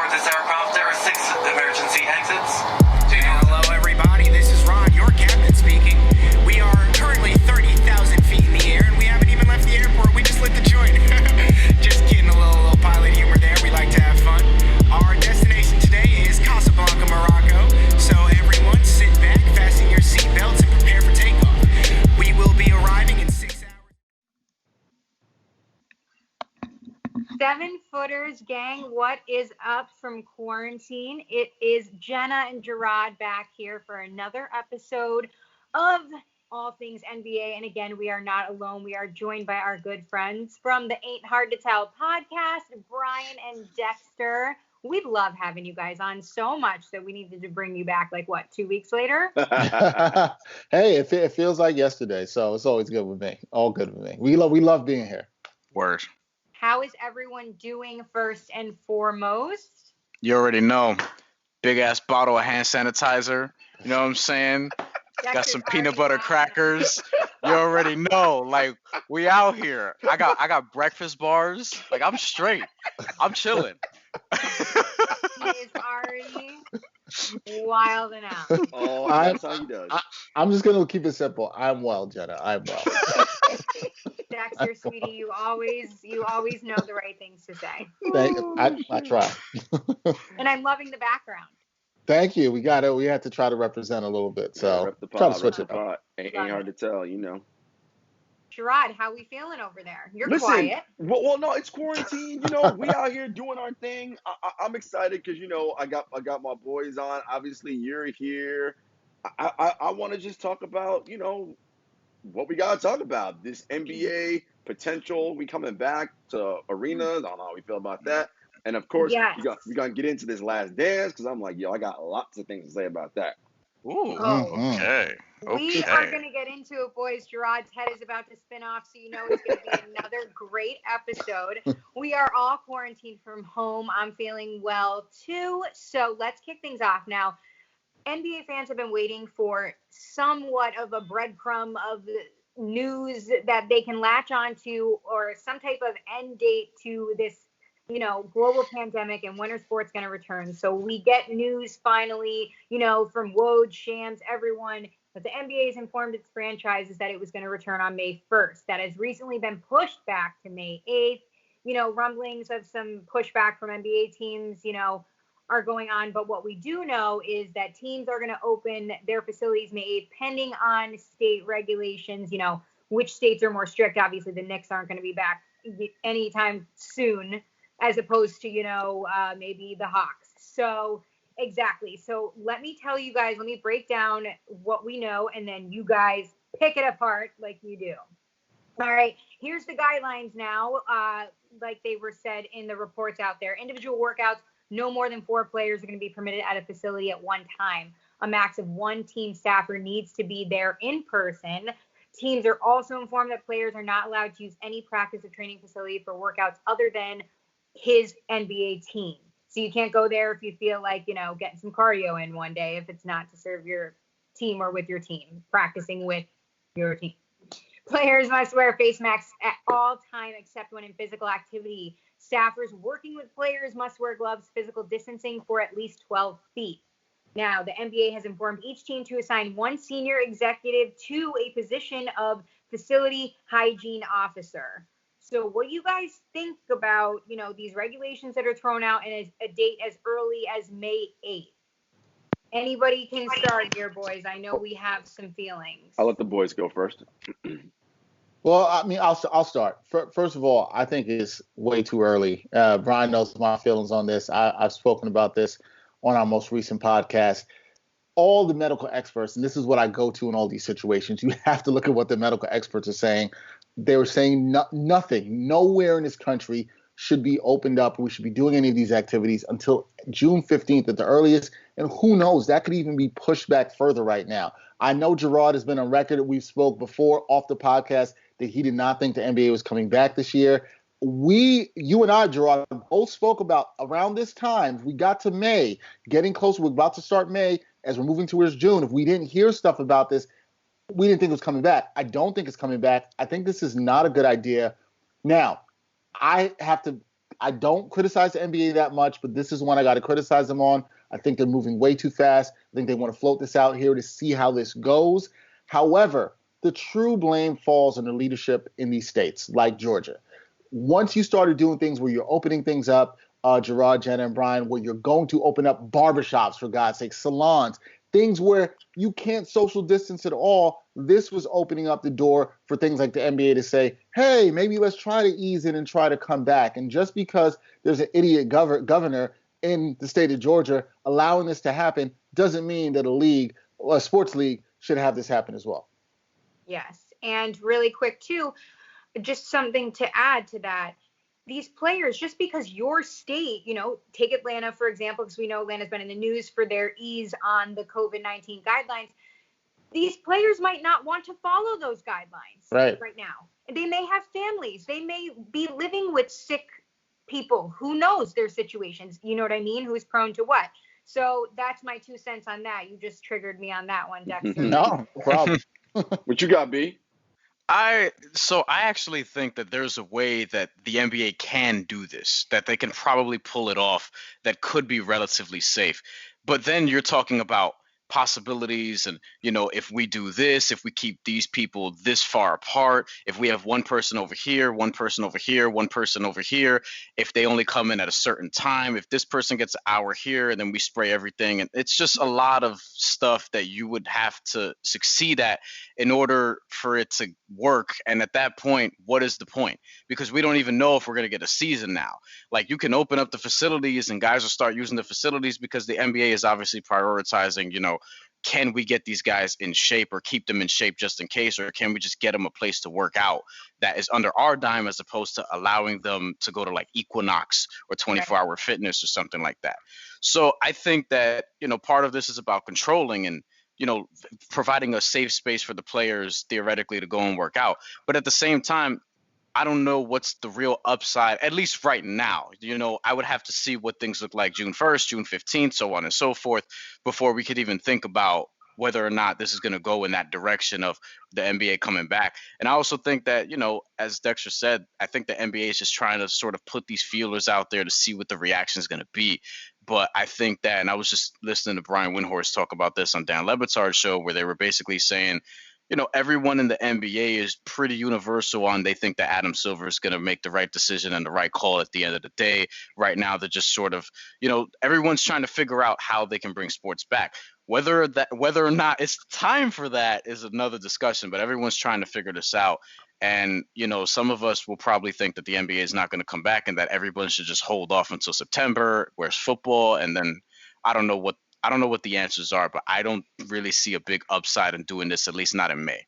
with this aircraft, there are 6 emergency exits. Hello, everybody. This is Ron, your captain speaking. We are currently 30,000 feet in the air, and we haven't even left the airport. We just lit the joint. Just kidding, a little pilot humor there. We like to have fun. Our destination today is Casablanca, Morocco. So everyone, sit back, fasten your seatbelts, and prepare for takeoff. We will be arriving in 6 hours. 7-footers, gang, what is up from quarantine? It is Jenna and Jarod back here for another episode of All Things NBA. And again, we are not alone. We are joined by our good friends from the Ain't Hard to Tell podcast, Bryan and Dexter. We love having you guys on so much that we needed to bring you back, 2 weeks later? Hey, it feels like yesterday, so it's always good with me. All good with me. We love being here. Word. How is everyone doing first and foremost? You already know. Big ass bottle of hand sanitizer. You know what I'm saying? Got some peanut butter crackers. You already know. We out here. I got breakfast bars. I'm straight. I'm chilling. He is already wilding out. Oh, that's how he does. I'm just gonna keep it simple. I'm well, Jenna. I'm well. Dexter, sweetie, you always know the right things to say. I try. And I'm loving the background. Thank you. We had to try to represent a little bit. So Rep the pot, try to switch it up. pot. Ain't hard to tell, you know. Jarod, how we feeling over there? You're Listen, quiet. Well, no, it's quarantine. You know, we out here doing our thing. I'm excited because I got my boys on. Obviously, you're here. I want to just talk about what we gotta talk about. This NBA potential. We coming back to arenas. I don't know how we feel about that. And of course, Yes. we gonna get into this Last Dance because I'm I got lots of things to say about that. Ooh. Oh. Okay. We are going to get into it, boys. Jarod's head is about to spin off, so you know it's going to be another great episode. We are all quarantined from home. I'm feeling well, too. So let's kick things off now. NBA fans have been waiting for somewhat of a breadcrumb of news that they can latch onto or some type of end date to this, global pandemic and when are sports going to return. So we get news finally, from Woj, Shams, everyone, that the NBA has informed its franchises that it was going to return on May 1st. That has recently been pushed back to May 8th. Rumblings of some pushback from NBA teams, are going on. But what we do know is that teams are going to open their facilities May 8th, pending on state regulations, which states are more strict. Obviously, the Knicks aren't going to be back anytime soon, as opposed to, maybe the Hawks. So exactly. So let me tell you guys, let me break down what we know, and then you guys pick it apart like you do. All right. Here's the guidelines now, like they were said in the reports out there. Individual workouts, no more than 4 players are going to be permitted at a facility at one time. A max of 1 team staffer needs to be there in person. Teams are also informed that players are not allowed to use any practice or training facility for workouts other than his NBA team. So you can't go there if you feel like, getting some cardio in one day if it's not to serve your team or with your team, practicing with your team. Players must wear face masks at all time except when in physical activity. Staffers working with players must wear gloves, physical distancing for at least 12 feet. Now, the NBA has informed each team to assign 1 senior executive to a position of facility hygiene officer. So what do you guys think about, these regulations that are thrown out and a date as early as May 8th? Anybody can start here, boys. I know we have some feelings. I'll let the boys go first. Well, I'll start. First of all, I think it's way too early. Bryan knows my feelings on this. I've spoken about this on our most recent podcast. All the medical experts, and this is what I go to in all these situations, you have to look at what the medical experts are saying. They were saying nothing, nowhere in this country should be opened up. We should be doing any of these activities until June 15th at the earliest. And who knows, that could even be pushed back further right now. I know Jarod has been on record. We've spoke before off the podcast that he did not think the NBA was coming back this year. You and I, Jarod, both spoke about around this time, we got to May, getting closer. We're about to start May as we're moving towards June. If we didn't hear stuff about this, we didn't think it was coming back. I don't think it's coming back. I think this is not a good idea. Now, I have to I don't criticize the NBA that much, but this is one I got to criticize them on. I think they're moving way too fast. I think they want to float this out here to see how this goes. However, the true blame falls on the leadership in these states, like Georgia. Once you started doing things where you're opening things up, Jarod, Jenna, and Bryan, where you're going to open up barbershops, for God's sake, salons, things where you can't social distance at all, this was opening up the door for things like the NBA to say, hey, maybe let's try to ease it and try to come back. And just because there's an idiot governor in the state of Georgia allowing this to happen doesn't mean that a sports league should have this happen as well. Yes. And really quick, too, just something to add to that. These players, just because your state, take Atlanta, for example, because we know Atlanta's been in the news for their ease on the COVID-19 guidelines. These players might not want to follow those guidelines right now. They may have families. They may be living with sick people. Who knows their situations? You know what I mean? Who's prone to what? So that's my 2 cents on that. You just triggered me on that one, Dexter. No problem. What you got, B? I actually think that there's a way that the NBA can do this, that they can probably pull it off, that could be relatively safe. But then you're talking about possibilities and, if we do this, if we keep these people this far apart, if we have one person over here, one person over here, one person over here, if they only come in at a certain time, if this person gets an hour here and then we spray everything. And it's just a lot of stuff that you would have to succeed at in order for it to work. And at that point, what is the point? Because we don't even know if we're going to get a season now. Like, you can open up the facilities and guys will start using the facilities because the NBA is obviously prioritizing, can we get these guys in shape or keep them in shape just in case, or can we just get them a place to work out that is under our dime as opposed to allowing them to go to like Equinox or 24-hour fitness or something like that. So I think that, part of this is about controlling and, providing a safe space for the players theoretically to go and work out. But at the same time, I don't know what's the real upside, at least right now. I would have to see what things look like June 1st, June 15th, so on and so forth, before we could even think about whether or not this is going to go in that direction of the NBA coming back. And I also think that, as Dexter said, I think the NBA is just trying to sort of put these feelers out there to see what the reaction is going to be. But I think that, and I was just listening to Brian Windhorst talk about this on Dan Le Batard's show, where they were basically saying, everyone in the NBA is pretty universal on they think that Adam Silver is going to make the right decision and the right call at the end of the day. Right now, they're just sort of, everyone's trying to figure out how they can bring sports back. Whether or not it's time for that is another discussion, but everyone's trying to figure this out. And, some of us will probably think that the NBA is not going to come back and that everyone should just hold off until September, where's football, and then I don't know what the answers are, but I don't really see a big upside in doing this, at least not in May.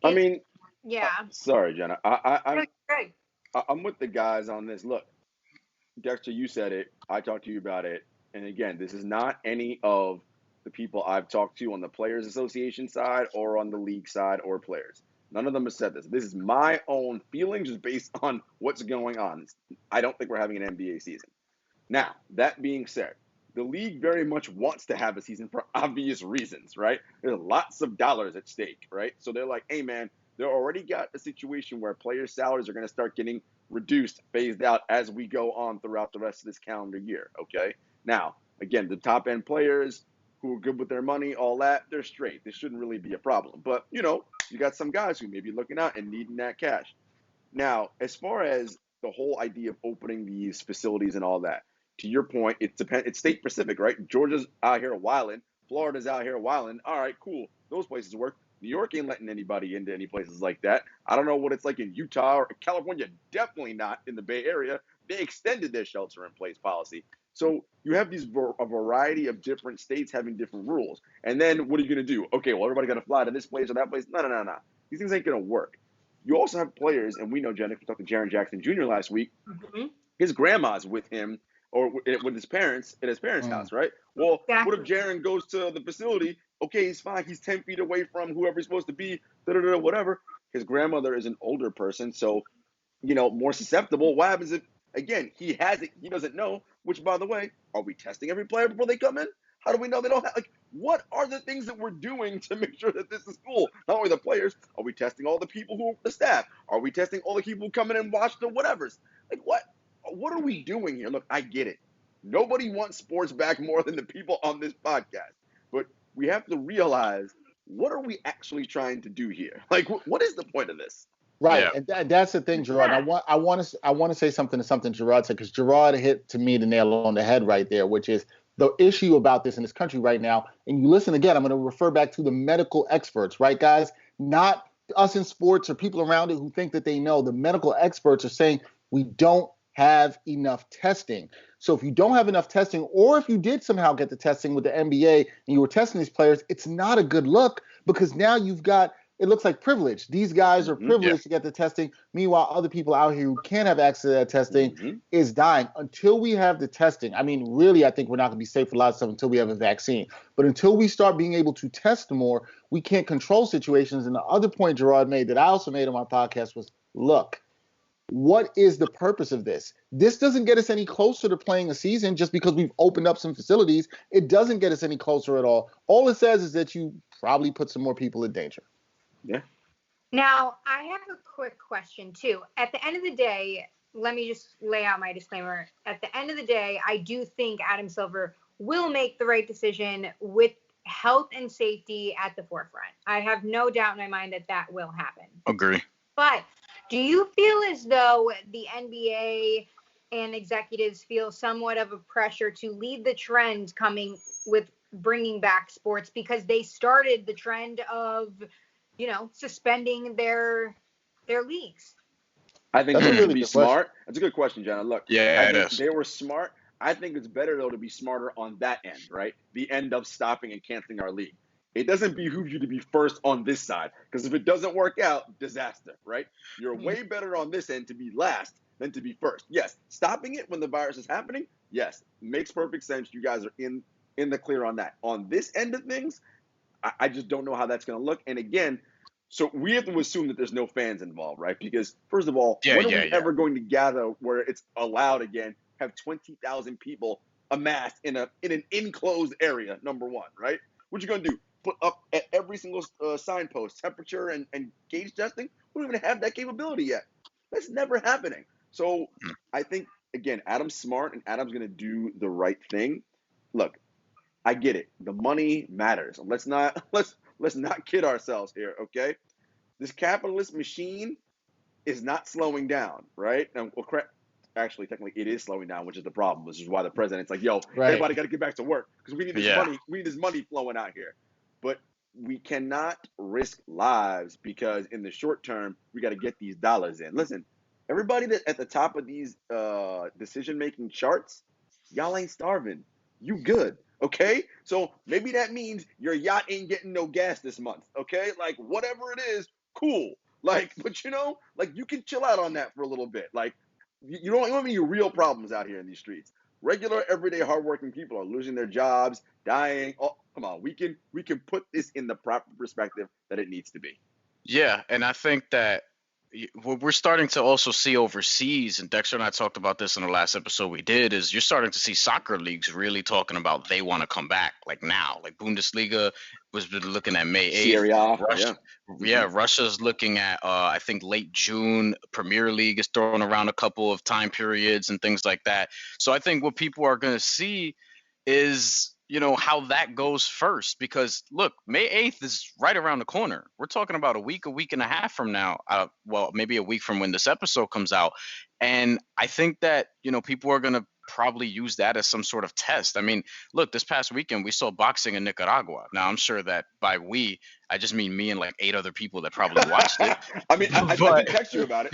I mean, yeah. Sorry, Jenna. I'm with the guys on this. Look, Dexter, you said it. I talked to you about it. And again, this is not any of the people I've talked to on the Players Association side or on the league side or players. None of them have said this. This is my own feelings just based on what's going on. I don't think we're having an NBA season. Now, that being said, the league very much wants to have a season for obvious reasons, right? There's lots of dollars at stake, right? So they're like, hey, man, they already got a situation where players' salaries are going to start getting reduced, phased out as we go on throughout the rest of this calendar year, okay? Now, again, the top-end players who are good with their money, all that, they're straight. This shouldn't really be a problem. But, you got some guys who may be looking out and needing that cash. Now, as far as the whole idea of opening these facilities and all that, to your point, it's state specific, right? Georgia's out here wilding. Florida's out here wilding. All right, cool. Those places work. New York ain't letting anybody into any places like that. I don't know what it's like in Utah or California. Definitely not in the Bay Area. They extended their shelter-in-place policy. So you have a variety of different states having different rules. And then what are you going to do? Okay, well, everybody got to fly to this place or that place. No. These things ain't going to work. You also have players, and we know, Jenna, we talked to Jaren Jackson Jr. last week. Mm-hmm. His grandma's with him or with his parents at his parents' house, right? Well, What if Jaren goes to the facility? Okay, he's fine. He's 10 feet away from whoever he's supposed to be, whatever. His grandmother is an older person, so, more susceptible. What happens if, again, he has it, he doesn't know, which, by the way, are we testing every player before they come in? How do we know they don't have, what are the things that we're doing to make sure that this is cool? Not only the players, are we testing all the people the staff? Are we testing all the people who come in and watch the whatevers? What what are we doing here? Look, I get it. Nobody wants sports back more than the people on this podcast. But we have to realize, what are we actually trying to do here? Like, what is the point of this? Right, Yeah. and that's the thing, Jarod. And I want to say something Jarod said, because Jarod hit to me the nail on the head right there, which is the issue about this in this country right now. And you listen again, I'm going to refer back to the medical experts, right, guys? Not us in sports or people around it who think that they know. The medical experts are saying we don't have enough testing. So if you don't have enough testing, or if you did somehow get the testing with the NBA and you were testing these players, it's not a good look, because now you've got, it looks like privilege. These guys are privileged to get the testing. Meanwhile, other people out here who can't have access to that testing is dying. Until we have the testing, I mean, really, I think we're not going to be safe for a lot of stuff until we have a vaccine. But until we start being able to test more, we can't control situations. And the other point Jarod made that I also made on my podcast was, look, what is the purpose of this? This doesn't get us any closer to playing a season just because we've opened up some facilities. It doesn't get us any closer at all. All it says is that you probably put some more people in danger. Yeah. Now, I have a quick question, too. At the end of the day, let me just lay out my disclaimer. At the end of the day, I do think Adam Silver will make the right decision with health and safety at the forefront. I have no doubt in my mind that that will happen. Agree. But do you feel as though the NBA and executives feel somewhat of a pressure to lead the trend coming with bringing back sports, because they started the trend of, you know, suspending their leagues? I think That's a they really should be good smart. That's a good question, Jenna. Look, Yeah, I it think is. they were smart. I think it's better, though, to be smarter on that end, right? The end of stopping and canceling our league. It doesn't behoove you to be first on this side, because if it doesn't work out, disaster, right? You're way better on this end to be last than to be first. Yes, stopping it when the virus is happening, yes, makes perfect sense. You guys are in the clear on that. On this end of things, I just don't know how that's going to look. And again, so we have to assume that there's no fans involved, right? Because first of all, when are we ever going to gather where it's allowed again, have 20,000 people amassed in an enclosed area, number one, right? What you going to do? Put up at every single signpost temperature and gauge testing? We don't even have that capability yet. That's never happening. So I think, again, Adam's smart and Adam's going to do the right thing. Look, I get it. The money matters. Let's not kid ourselves here, okay? This capitalist machine is not slowing down, right? And actually, technically, it is slowing down, which is the problem. This is why the president's like, "Yo, everybody got to get back to work because we need this money. We need this money flowing out here." But we cannot risk lives, because in the short term, we got to get these dollars in. Listen, everybody that at the top of these decision-making charts, y'all ain't starving. You good. Okay, so maybe that means your yacht ain't getting no gas this month. Okay, like whatever it is, cool. Like, but you know, like you can chill out on that for a little bit. Like, you don't have any real problems out here in these streets. Regular, everyday, hardworking people are losing their jobs, dying. Oh, come on, we can put this in the proper perspective that it needs to be. Yeah, and I think that what we're starting to also see overseas, and Dexter and I talked about this in the last episode we did, is you're starting to see soccer leagues really talking about they want to come back, like now. Like Bundesliga was looking at May 8th. Serie A, Russia's looking at, I think, late June. Premier League is throwing around a couple of time periods and things like that. So I think what people are going to see is, you know, how that goes first, because look, May 8th is right around the corner. We're talking about a week and a half from now. Well, maybe a week from when this episode comes out. And I think that, you know, people are going to probably use that as some sort of test. I mean, look, this past weekend we saw boxing in Nicaragua. Now, I'm sure that by we, I just mean me and like 8 other people that probably watched it. I mean, I can text you about it.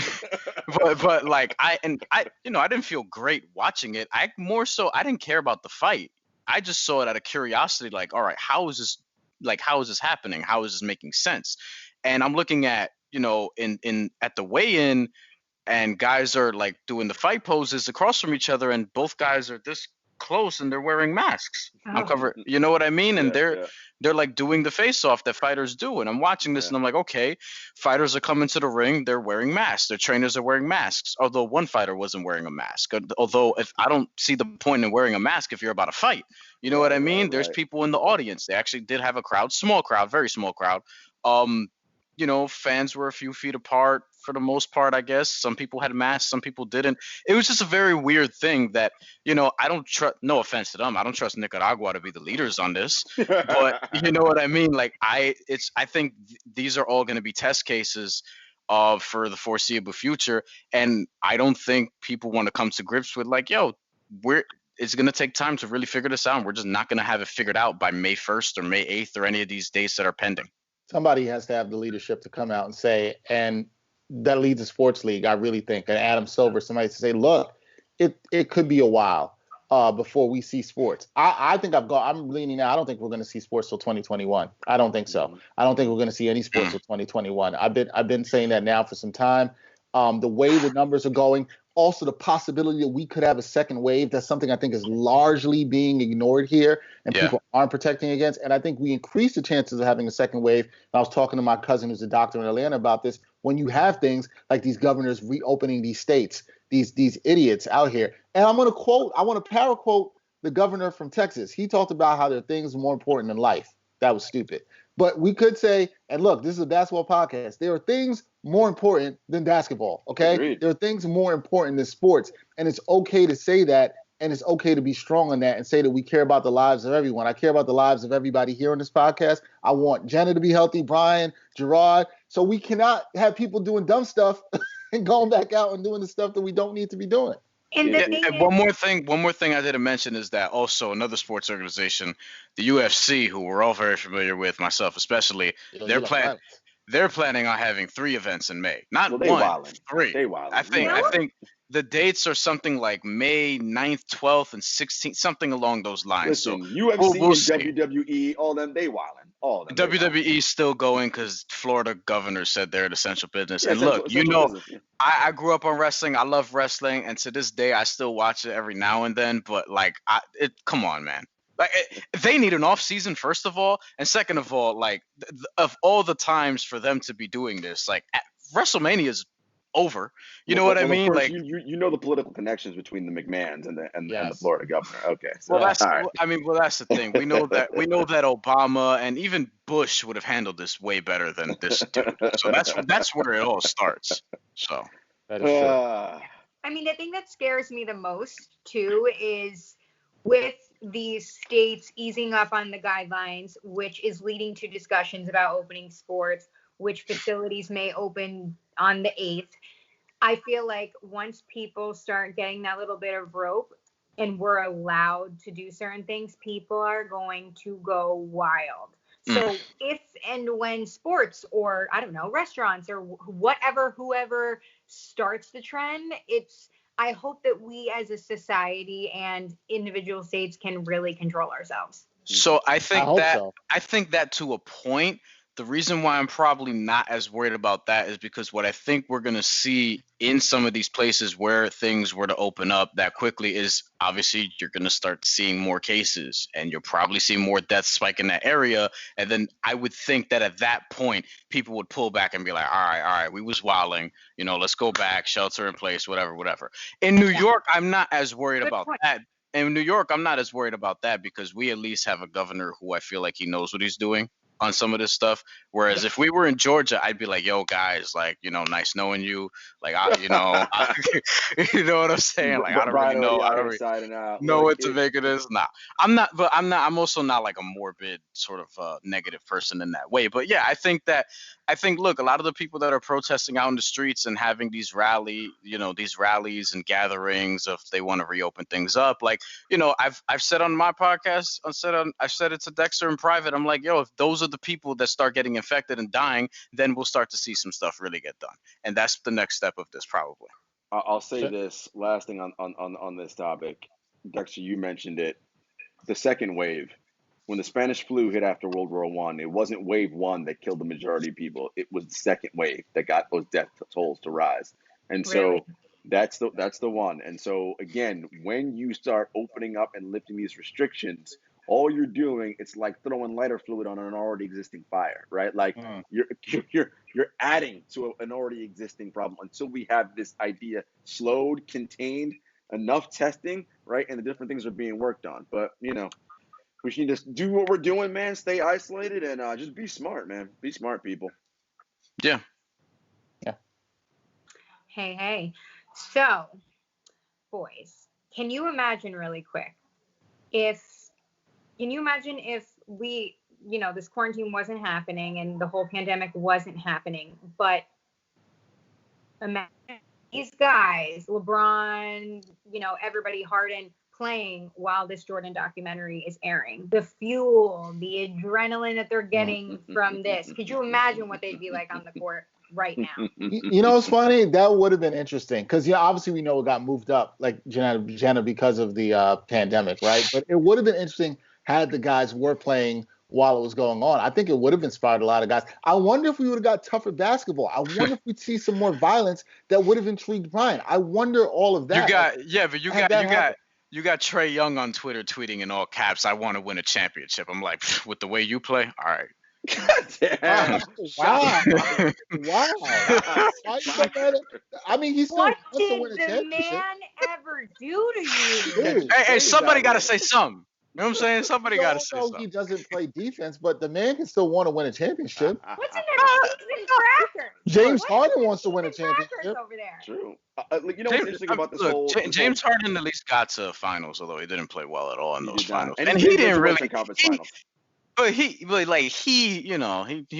but like I didn't feel great watching it. I didn't care about the fight. I just saw it out of curiosity, like, all right, how is this happening? How is this making sense? And I'm looking at, you know, at the weigh-in, and guys are like doing the fight poses across from each other, and both guys are this close and they're wearing masks. I'm covered, you know what I mean? And they're like doing the face-off that fighters do. And I'm watching this and I'm like, okay, fighters are coming to the ring, they're wearing masks. Their trainers are wearing masks. Although one fighter wasn't wearing a mask. Although if I don't see the point in wearing a mask if you're about to fight. You know what I mean? There's people in the audience. They actually did have a crowd, small crowd, very small crowd. fans were a few feet apart for the most part, I guess. Some people had masks, some people didn't. It was just a very weird thing that, I don't trust, no offense to them, I don't trust Nicaragua to be the leaders on this. But you know what I mean? Like, I think these are all going to be test cases for the foreseeable future. And I don't think people want to come to grips with, like, yo, it's going to take time to really figure this out. We're just not going to have it figured out by May 1st or May 8th or any of these dates that are pending. Somebody has to have the leadership to come out and say, and that leads the sports league, I really think, and Adam Silver, somebody to say, look, it could be a while before we see sports. I think I'm leaning now. I don't think we're going to see sports till 2021. I don't think so. I don't think we're going to see any sports till 2021. I've been saying that now for some time. The way the numbers are going, also the possibility that we could have a second wave. That's something I think is largely being ignored here and people aren't protecting against. And I think we increase the chances of having a second wave. And I was talking to my cousin who's a doctor in Atlanta about this. When you have things like these governors reopening these states, these idiots out here. And I want to power quote the governor from Texas. He talked about how there are things more important than life. That was stupid. But we could say, and look, this is a basketball podcast. There are things more important than basketball, okay? Agreed. There are things more important than sports. And it's okay to say that, and it's okay to be strong on that and say that we care about the lives of everyone. I care about the lives of everybody here on this podcast. I want Jenna to be healthy, Bryan, Jarod. So we cannot have people doing dumb stuff and going back out and doing the stuff that we don't need to be doing. And the thing And is, one more thing I didn't mention is that also another sports organization, the UFC, who we're all very familiar with, myself especially, they're planning on having 3 events in May. Not Well, they one, wildin'. 3. They wildin'. I think the dates are something like May 9th, 12th, and 16th, something along those lines. Listen, So UFC we'll and see. WWE, all them, they wildin'. All of them. WWE's still going because Florida governor said they're an essential business. Yeah, And look, essential business, yeah. I grew up on wrestling. I love wrestling, and to this day, I still watch it every now and then. But like, come on, man. Like, they need an off season, first of all, and second of all, like, of all the times for them to be doing this, like, WrestleMania's over. You know what I mean? Course, Like, you know the political connections between the McMahons and the Florida governor. Okay, so well, that's all right. that's the thing. We know that Obama and even Bush would have handled this way better than this dude. So that's where it all starts. So That is true. I mean, the thing that scares me the most too is with these states easing up on the guidelines, which is leading to discussions about opening sports, which facilities may open on the 8th. I feel like once people start getting that little bit of rope and we're allowed to do certain things, people are going to go wild. So if and when sports or, I don't know, restaurants or whoever starts the trend, I hope that we as a society and individual states can really control ourselves. So I think so. I think that to a point. The reason why I'm probably not as worried about that is because what I think we're going to see in some of these places where things were to open up that quickly is obviously you're going to start seeing more cases and you'll probably see more deaths spike in that area. And then I would think that at that point, people would pull back and be like, all right, we was wilding, let's go back, shelter in place, whatever. In New York, I'm not as worried about that. In New York, I'm not as worried about that because we at least have a governor who I feel like he knows what he's doing on some of this stuff. Whereas if we were in Georgia, I'd be like, yo, guys, like, nice knowing you. Like, you know what I'm saying? Like, I don't really know. I don't really know what to make of this. Nah, I'm also not like a morbid sort of negative person in that way. But yeah, I think, look, a lot of the people that are protesting out in the streets and having these rallies and gatherings of they want to reopen things up. Like, I've said on my podcast, I've said it to Dexter in private. I'm like, yo, if those are the people that start getting infected and dying, then we'll start to see some stuff really get done. And that's the next step of this, probably. I'll say this last thing on this topic. Dexter, you mentioned it. The second wave. When the Spanish flu hit after World War I, it wasn't wave 1 that killed the majority of people. It was the second wave that got those death tolls to rise. And so that's the one. And so again, when you start opening up and lifting these restrictions, all you're doing, it's like throwing lighter fluid on an already existing fire, right? Like you're adding to an already existing problem until we have this idea slowed, contained, enough testing, right? And the different things are being worked on. But we should just do what we're doing, man. Stay isolated and just be smart, man. Be smart, people. Yeah. Yeah. Hey. So, boys, can you imagine really quick if we, this quarantine wasn't happening and the whole pandemic wasn't happening, but imagine these guys, LeBron, everybody, Harden, playing while this Jordan documentary is airing. The fuel, the adrenaline that they're getting from this. Could you imagine what they'd be like on the court right now? You know what's funny? That would have been interesting because obviously we know it got moved up, like Jenna because of the pandemic, right? But it would have been interesting had the guys were playing while it was going on. I think it would have inspired a lot of guys. I wonder if we would have got tougher basketball. I wonder if we'd see some more violence that would have intrigued Bryan. I wonder all of that. But you got Trey Young on Twitter tweeting in all caps, "I want to win a championship." I'm like, with the way you play, all right. Damn. Wow. Why you so mad at, I mean, he still What wants to win did a the championship. man ever do to you? Dude, Hey, somebody that got to way. say something. You know what I'm saying? Somebody got to say no, something. he doesn't play defense, but the man can still want to win a championship. What's in them season crackers? James What's Harden in them wants to win a season crackers championship. over there? True. What's interesting about this whole James Harden at least got to finals, although he didn't play well at all in those did not. finals. And he he didn't the really. Western Conference Finals. But he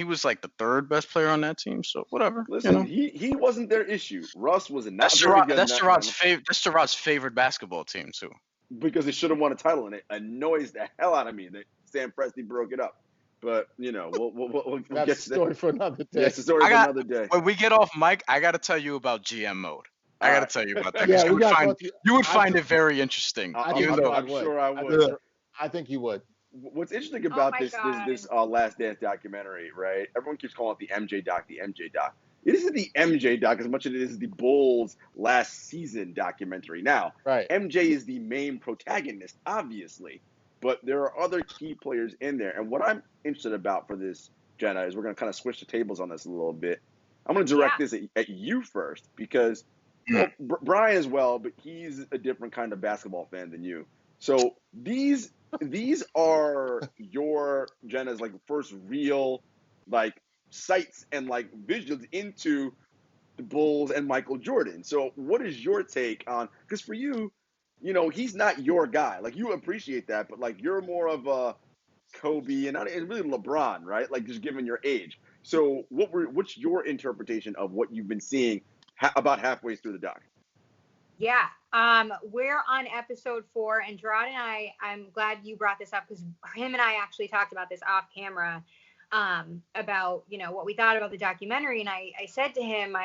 was like the third best player on that team. So whatever. Listen, he wasn't their issue. Russ was not That's very good. That's Gerard's favorite basketball team too. Because they should have won a title, and it annoys the hell out of me that Sam Presti broke it up. But we'll That's get a to story that. for another day. That's a story for another day. When we get off mic, I got to tell you about GM mode. I got to tell you about that. Yeah, you would find it very interesting. I'm sure I would. I think you would. What's interesting about this Last Dance documentary, right? Everyone keeps calling it the MJ doc. It isn't the MJ doc as much as it is the Bulls last season documentary. Now, right. MJ is the main protagonist, obviously, but there are other key players in there. And what I'm interested about for this, Jenna, is we're going to kind of switch the tables on this a little bit. I'm going to direct this at you first because Bryan as well, but he's a different kind of basketball fan than you. So these are your Jenna's like first real like sights and like visuals into the Bulls and Michael Jordan. So what is your take on, because for you, he's not your guy. Like you appreciate that, but like you're more of a Kobe and really LeBron, right? Like just given your age. So what's your interpretation of what you've been seeing about halfway through the doc? Yeah, we're on episode 4, and Jarod and I'm glad you brought this up because him and I actually talked about this off camera, about, what we thought about the documentary. And I said to him,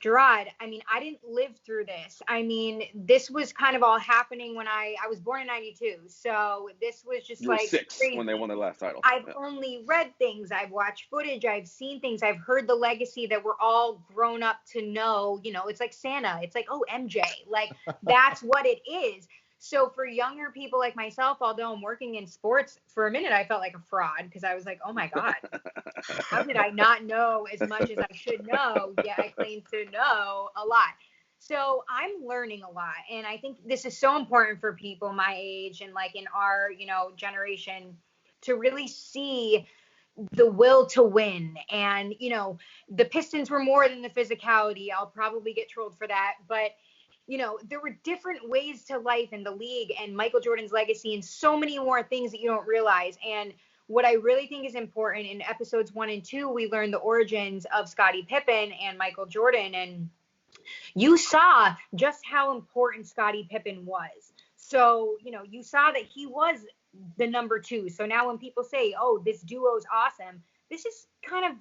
Jarod, I mean, I didn't live through this. I mean, this was kind of all happening when I was born in 92. So this was just you were like 6 crazy. When they won their last title. I've only read things. I've watched footage. I've seen things. I've heard the legacy that we're all grown up to know. It's like Santa. It's like, oh, MJ. Like, that's what it is. So for younger people like myself, although I'm working in sports, for a minute I felt like a fraud because I was like, oh my God, how did I not know as much as I should know? Yet I claim to know a lot. So I'm learning a lot. And I think this is so important for people my age and like in our, generation to really see the will to win. And, the Pistons were more than the physicality. I'll probably get trolled for that. But there were different ways to life in the league and Michael Jordan's legacy and so many more things that you don't realize. And what I really think is important in episodes 1 and 2, we learned the origins of Scottie Pippen and Michael Jordan. And you saw just how important Scottie Pippen was. So, you saw that he was the number 2. So now when people say, oh, this duo's awesome, this is kind of,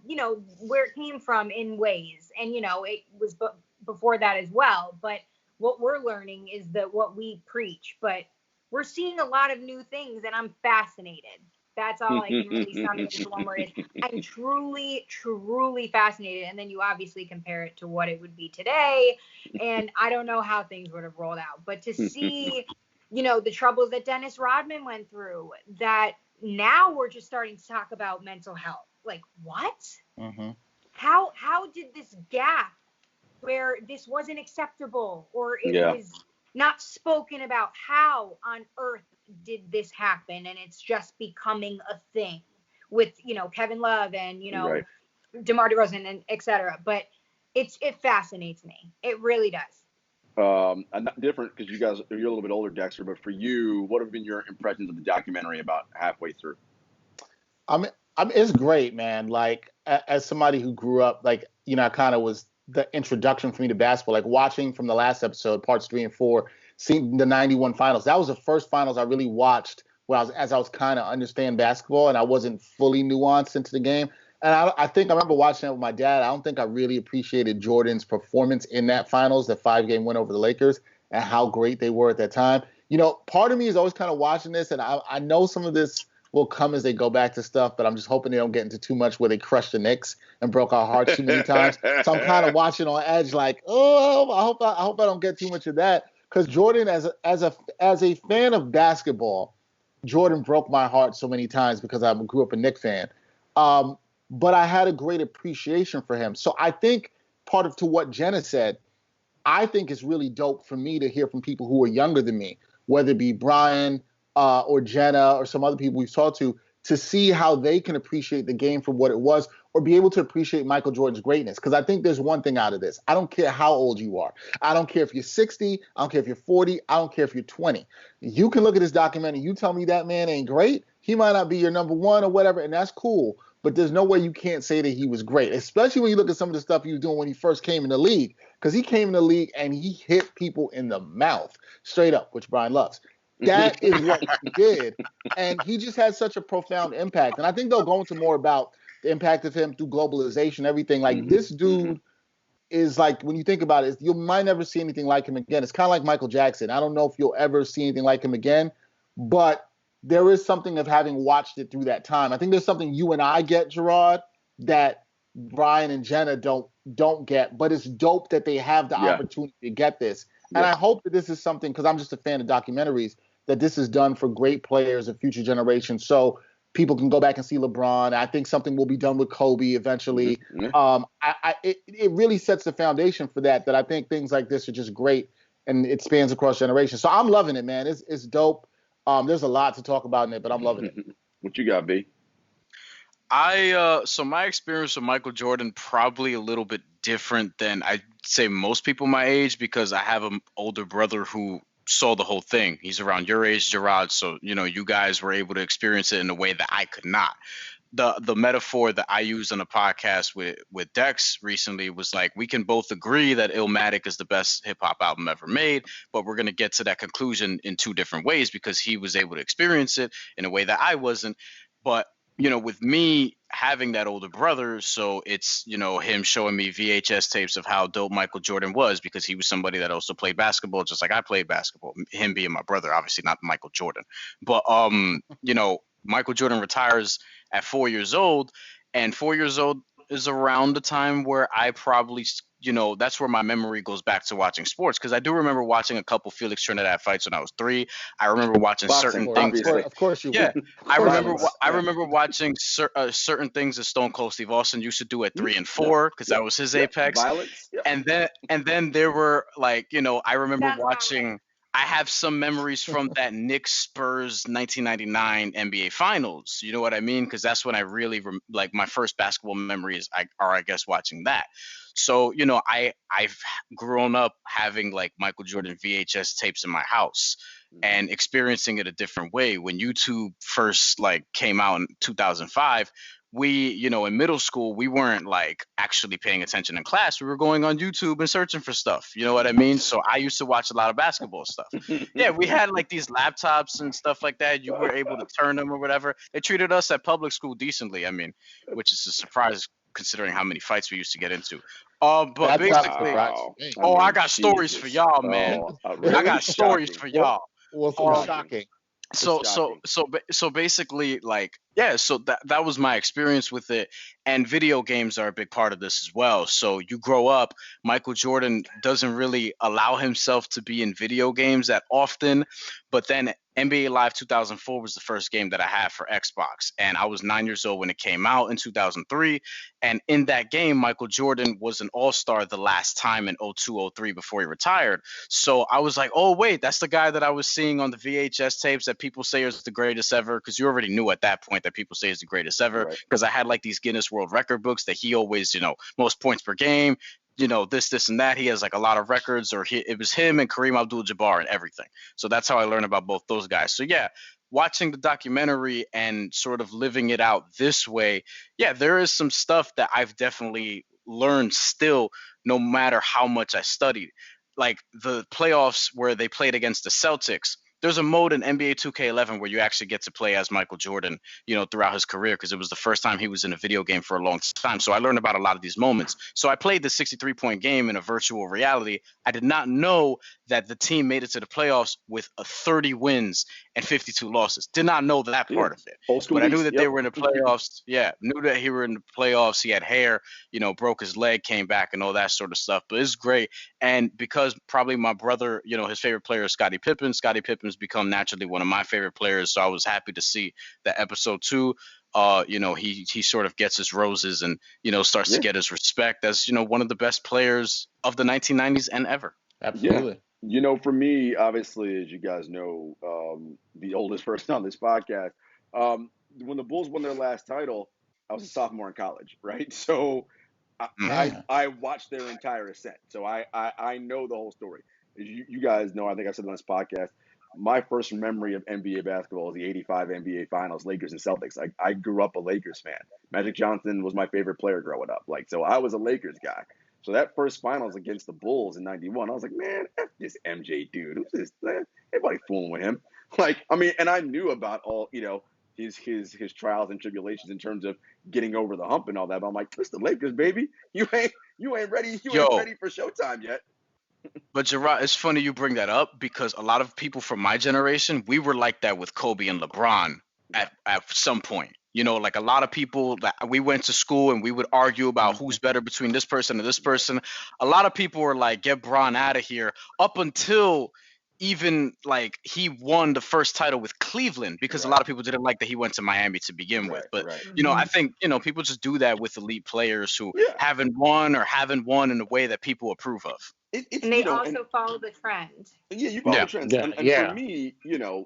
where it came from in ways. And, it was before that as well. But what we're learning is that what we preach, but we're seeing a lot of new things and I'm fascinated. That's all I can really sum it into one word is I'm truly, truly fascinated. And then you obviously compare it to what it would be today. And I don't know how things would have rolled out, but to see, the troubles that Dennis Rodman went through, that now we're just starting to talk about mental health. Like what? Mm-hmm. How did this gap where this wasn't acceptable or it was not spoken about, how on earth did this happen? And it's just becoming a thing with, Kevin Love and, DeMar DeRozan and et cetera. But it fascinates me. It really does. Not different because you're a little bit older, Dexter. But for you, what have been your impressions of the documentary about halfway through? It's great, man. Like as somebody who grew up, like I kind of was the introduction for me to basketball. Like watching from the last episode, parts 3 and 4, seeing the '91 finals. That was the first finals I really watched as I was kind of understand basketball and I wasn't fully nuanced into the game. And I think I remember watching it with my dad. I don't think I really appreciated Jordan's performance in that finals, the 5-game win over the Lakers, and how great they were at that time. Part of me is always kind of watching this, and I know some of this will come as they go back to stuff, but I'm just hoping they don't get into too much where they crush the Knicks and broke our hearts too many times. So I'm kind of watching on edge, like, oh, I hope I don't get too much of that. Because Jordan, as a fan of basketball, Jordan broke my heart so many times because I grew up a Knicks fan. But I had a great appreciation for him. So I think to what Jenna said, I think it's really dope for me to hear from people who are younger than me, whether it be Bryan or Jenna or some other people we've talked to see how they can appreciate the game for what it was or be able to appreciate Michael Jordan's greatness. Because I think there's one thing out of this. I don't care how old you are. I don't care if you're 60. I don't care if you're 40. I don't care if you're 20. You can look at this documentary. You tell me that man ain't great. He might not be your number one or whatever, and that's cool. But there's no way you can't say that he was great, especially when you look at some of the stuff he was doing when he first came in the league. Because he came in the league and he hit people in the mouth straight up, which Bryan loves. That is what he did. And he just had such a profound impact. And I think they'll go into more about the impact of him through globalization, everything. Like this dude is like, when you think about it, you might never see anything like him again. It's kind of like Michael Jackson. I don't know if you'll ever see anything like him again, but there is something of having watched it through that time. I think there's something you and I get, Jarod, that Bryan and Jenna don't get, but it's dope that they have the opportunity to get this. And I hope that this is something, because I'm just a fan of documentaries, that this is done for great players of future generations. So people can go back and see LeBron. I think something will be done with Kobe eventually. It really sets the foundation for that I think things like this are just great and it spans across generations. So I'm loving it, man. It's dope. There's a lot to talk about in it, but I'm loving it. What you got, B? So my experience with Michael Jordan probably a little bit different than I'd say most people my age, because I have an older brother who saw the whole thing. He's around your age, Jarod, so you guys were able to experience it in a way that I could not. The metaphor that I used on a podcast with Dex recently was like, we can both agree that Illmatic is the best hip hop album ever made, but we're going to get to that conclusion in two different ways because he was able to experience it in a way that I wasn't. But with me having that older brother, so it's, him showing me VHS tapes of how dope Michael Jordan was, because he was somebody that also played basketball, just like I played basketball, him being my brother, obviously not Michael Jordan. But, Michael Jordan retires at 4 years old, and 4 years old is around the time where I probably, that's where my memory goes back to watching sports. Because I do remember watching a couple Felix Trinidad fights when I was 3. I remember watching certain things. Of course you would. Yeah, I remember watching certain things that Stone Cold Steve Austin used to do at 3 and 4, because that was his apex. Violence. And then there were like, I remember watching. I have some memories from that Knicks Spurs 1999 NBA Finals. You know what I mean? Because that's when I really like my first basketball memories are, I guess, watching that. So, I've grown up having like Michael Jordan VHS tapes in my house and experiencing it a different way. When YouTube first like came out in 2005, we, in middle school, we weren't like actually paying attention in class. We were going on YouTube and searching for stuff. You know what I mean? So I used to watch a lot of basketball stuff. Yeah, we had like these laptops and stuff like that. You were able to turn them or whatever. They treated us at public school decently. I mean, which is a surprise considering how many fights we used to get into. But That's basically, I got stories for y'all, man. Really I got stories shocking. for y'all. Well, shocking. So basically, like, yeah, so that was my experience with it. And video games are a big part of this as well. So you grow up, Michael Jordan doesn't really allow himself to be in video games that often, but then NBA Live 2004 was the first game that I had for Xbox, and I was 9 years old when it came out in 2003. And in that game, Michael Jordan was an all-star the last time in 02-03 before he retired. So I was like, oh, wait, that's the guy that I was seeing on the VHS tapes that people say is the greatest ever, because you already knew at that point that people say is the greatest ever, because I had like these Guinness World Record books that he always, most points per game, this and that. He has like a lot of records, or it was him and Kareem Abdul-Jabbar and everything. So that's how I learned about both those guys. So yeah, watching the documentary and sort of living it out this way, yeah, there is some stuff that I've definitely learned still, no matter how much I studied. Like the playoffs where they played against the Celtics, there's a mode in NBA 2K11 where you actually get to play as Michael Jordan, throughout his career, because it was the first time he was in a video game for a long time. So I learned about a lot of these moments. So I played the 63-point game in a virtual reality. I did not know that the team made it to the playoffs with 30 wins and 52 losses. Did not know that part of it. Old school But I knew East, that they were in the playoffs. Yeah, knew that he were in the playoffs. He had hair, broke his leg, came back, and all that sort of stuff. But it's great. And because probably my brother, his favorite player is Scottie Pippen. Scottie Pippen's become naturally one of my favorite players. So I was happy to see that episode 2, he sort of gets his roses and, starts to get his respect as, one of the best players of the 1990s and ever. Absolutely. For me, obviously, as you guys know, the oldest person on this podcast, when the Bulls won their last title, I was a sophomore in college, right? So I watched their entire ascent. So I know the whole story. As you guys know, I think I said on this podcast, my first memory of NBA basketball is the 85 NBA Finals, Lakers and Celtics. I grew up a Lakers fan. Magic Johnson was my favorite player growing up. So I was a Lakers guy. So that first finals against the Bulls in 91, I was like, man, F this MJ dude. Who's this? Man? Everybody fooling with him. And I knew about all, his trials and tribulations in terms of getting over the hump and all that. But I'm like, it's the Lakers, baby. You ain't ready. You ain't ready for Showtime yet. But Jarod, it's funny you bring that up, because a lot of people from my generation, we were like that with Kobe and LeBron at some point. Like a lot of people that we went to school and we would argue about who's better between this person and this person. A lot of people were like, get Bron out of here, up until even like he won the first title with Cleveland, because a lot of people didn't like that he went to Miami to begin with. But, I think, people just do that with elite players who haven't won in a way that people approve of. And they also follow the trend. Yeah, you follow the trends. Yeah. And for me,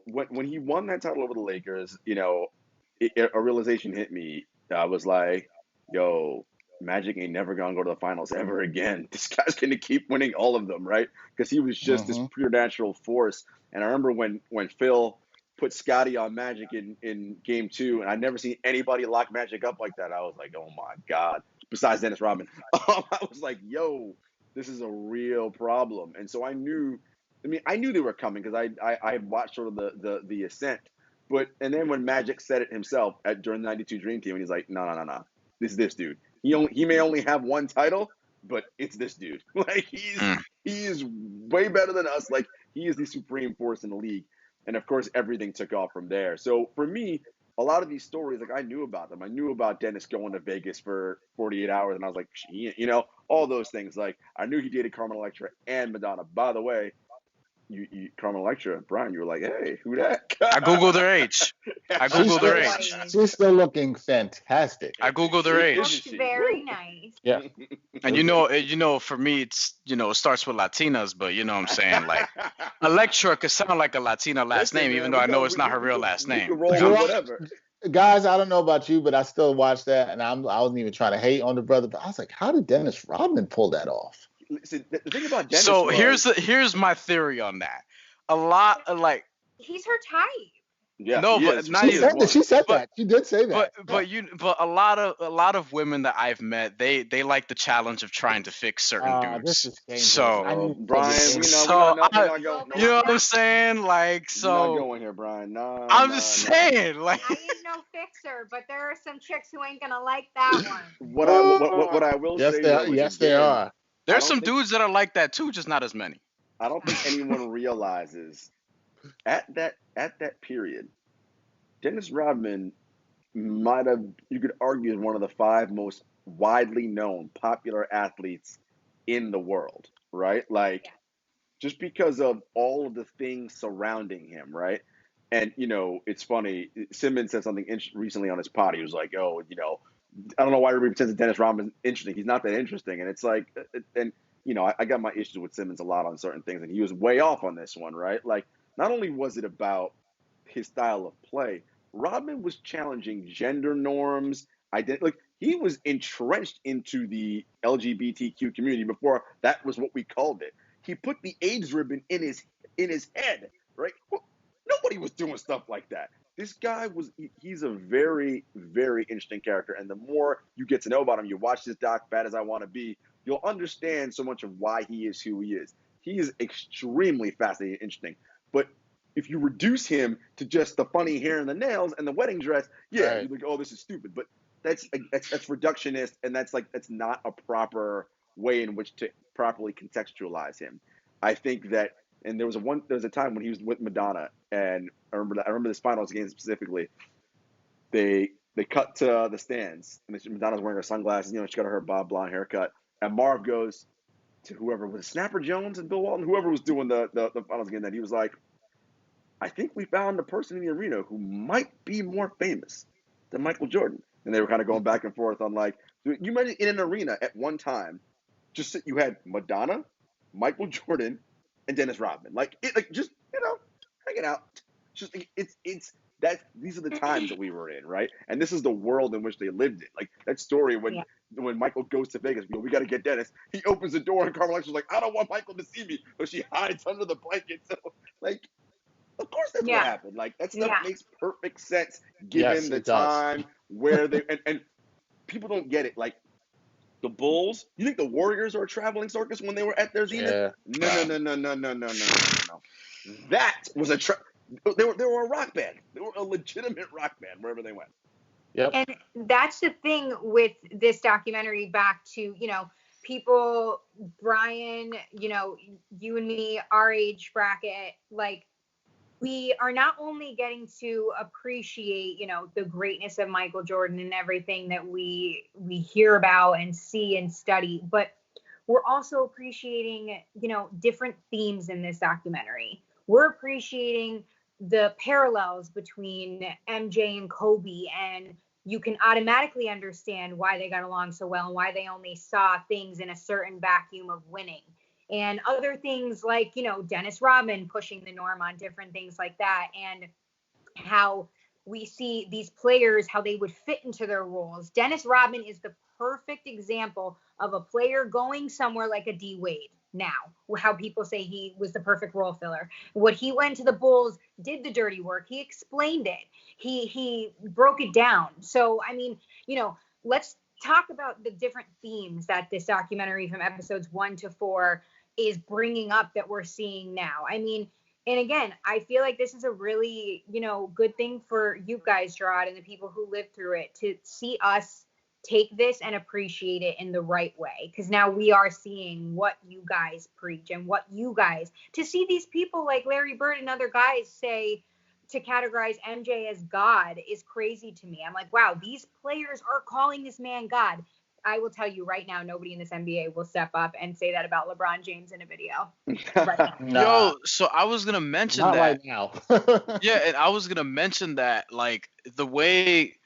when he won that title over the Lakers, a realization hit me. I was like, yo, Magic ain't never gonna go to the finals ever again. This guy's gonna keep winning all of them, right? Because he was just this pure natural force. And I remember when Phil put Scotty on Magic in game 2, and I'd never seen anybody lock Magic up like that. I was like, oh my God. Besides Dennis Rodman. I was like, yo, this is a real problem. And so I knew they were coming, because I had watched sort of the ascent. And then when Magic said it himself during the 92 Dream Team, and he's like, no. This is this dude. He may only have one title, but it's this dude. He is way better than us. He is the supreme force in the league. And of course, everything took off from there. So for me, a lot of these stories, I knew about them. I knew about Dennis going to Vegas for 48 hours, and I was like, all those things. I knew he dated Carmen Electra and Madonna. By the way, you Carmen Electra, Bryan, you were like, hey, who that? I Googled her age. She's still looking fantastic. I Googled her age. Looks very nice. Yeah. And for me, it's it starts with Latinas, but you know what I'm saying, Electra could sound like a Latina last name, even though I know it's not her real last name. Whatever. Guys, I don't know about you, but I still watched that, and I wasn't even trying to hate on the brother, but I was like, how did Dennis Rodman pull that off? Listen, the thing about Dennis here's my theory on that. A lot of he's her type. Yeah, no, but not even. She said that. She did say that. But a lot of women that I've met, they like the challenge of trying to fix certain dudes. This is dangerous. So Brian, we're not going. You know what I'm saying? Not going here, Brian. No. I'm just saying, I ain't no fixer, but there are some chicks who ain't gonna like that one. What I will say. Yes, there are. There's some dudes that are like that too, just not as many. I don't think anyone realizes at that period, Dennis Rodman you could argue, is one of the 5 most widely known popular athletes in the world, right? Just because of all of the things surrounding him, right? And, it's funny, Simmons said something recently on his pod. He was like, oh, I don't know why everybody pretends that Dennis Rodman's interesting. He's not that interesting. And it's like, and I got my issues with Simmons a lot on certain things, and he was way off on this one, right? Not only was it about his style of play, Rodman was challenging gender norms, he was entrenched into the LGBTQ community before that was what we called it. He put the AIDS ribbon in his head, right? Nobody was doing stuff like that. This guy he's a very, very interesting character. And the more you get to know about him, you watch this doc, Bad as I Want to Be, you'll understand so much of why he is who he is. He is extremely fascinating and interesting. But if you reduce him to just the funny hair and the nails and the wedding dress, yeah, Right. you're like, oh, this is stupid. But that's reductionist, and that's not a proper way in which to properly contextualize him. I think that, and there was a time when he was with Madonna, and I remember this finals game specifically. They cut to the stands, and Madonna's wearing her sunglasses. You know, she got her bob blonde haircut, and Marv goes to whoever was Snapper Jones and Bill Walton, whoever was doing the finals game. That he was like, I think we found a person in the arena who might be more famous than Michael Jordan. And they were kind of going back and forth on like, you might in an arena at one time, you had Madonna, Michael Jordan, and Dennis Rodman. Just hanging out. Just these are the times that we were in, right? And this is the world in which they lived in. Like that story when Michael goes to Vegas, we got to get Dennis. He opens the door and Carmel was like, I don't want Michael to see me, but she hides under the blanket. So like. Of course that's what happened. Like, that stuff makes perfect sense given the time where they and people don't get it. Like, the Bulls, you think the Warriors are a traveling circus when they were at their zenith? Yeah. No. That was they were a rock band. They were a legitimate rock band wherever they went. Yep. And that's the thing with this documentary, back to, people, Bryan, you and me, our age bracket, like, we are not only getting to appreciate, the greatness of Michael Jordan and everything that we hear about and see and study, but we're also appreciating, different themes in this documentary. We're appreciating the parallels between MJ and Kobe, and you can automatically understand why they got along so well and why they only saw things in a certain vacuum of winning. And other things like, Dennis Rodman pushing the norm on different things like that, and how we see these players, how they would fit into their roles. Dennis Rodman is the perfect example of a player going somewhere like a D Wade now, how people say he was the perfect role filler. What he went to the Bulls, did the dirty work. He explained it. He broke it down. So, I mean, let's talk about the different themes that this documentary from episodes 1 to 4 is bringing up that we're seeing now. I mean, and again, I feel like this is a really, good thing for you guys, Jarod, and the people who lived through it, to see us take this and appreciate it in the right way. Because now we are seeing what you guys preach and to see these people like Larry Bird and other guys say, to categorize MJ as God is crazy to me. I'm like, wow, these players are calling this man God. I will tell you right now, nobody in this NBA will step up and say that about LeBron James in a video. Right now. Yo, so I was gonna mention Not that. right now. Yeah, and I was gonna mention that, like, the way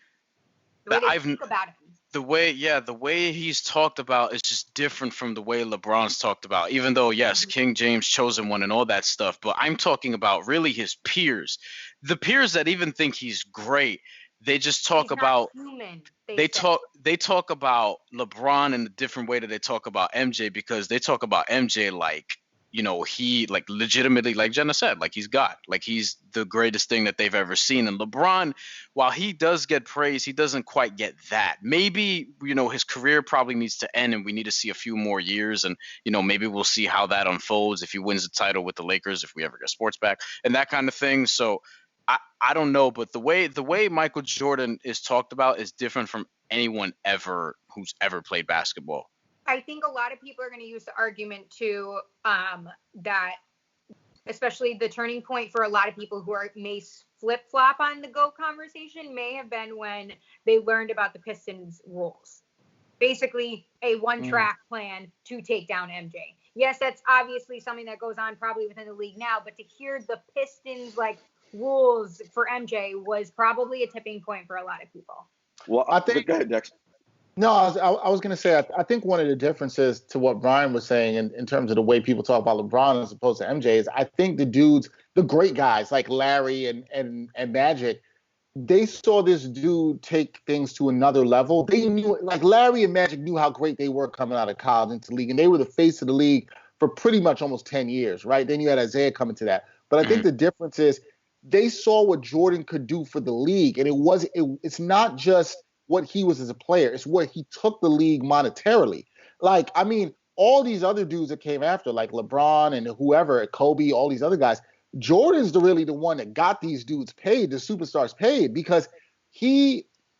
that they think about him. the way he's talked about is just different from the way LeBron's talked about. Even though, yes, King James, chosen one, and all that stuff, but I'm talking about really his peers, the peers that even think he's great. They just talk He's not about human, they talk about LeBron in a different way that they talk about MJ, because they talk about MJ like, he, like, legitimately, like Jenna said, like he's God, like he's the greatest thing that they've ever seen. And LeBron, while he does get praise, he doesn't quite get that. Maybe, his career probably needs to end and we need to see a few more years, and maybe we'll see how that unfolds if he wins the title with the Lakers, if we ever get sports back and that kind of thing. So I don't know, but the way Michael Jordan is talked about is different from anyone who's ever played basketball. I think a lot of people are going to use the argument too, that especially the turning point for a lot of people who may flip-flop on the GOAT conversation may have been when they learned about the Pistons rules. Basically, a one-track plan to take down MJ. Yes, that's obviously something that goes on probably within the league now, but to hear the Pistons, rules for MJ was probably a tipping point for a lot of people. Well, I think. Go ahead, Dex. No, I was going to say, I think one of the differences to what Bryan was saying in terms of the way people talk about LeBron as opposed to MJ is, I think the great guys like Larry and Magic, they saw this dude take things to another level. They knew, like Larry and Magic knew how great they were coming out of college into the league, and they were the face of the league for pretty much almost 10 years, right? Then you had Isaiah coming to that. But I think the difference is they saw what Jordan could do for the league, and it's not just what he was as a player, it's what he took the league monetarily. Like, I mean, all these other dudes that came after, like LeBron and whoever, Kobe, all these other guys, Jordan's really the one that got these dudes paid, the superstars paid, because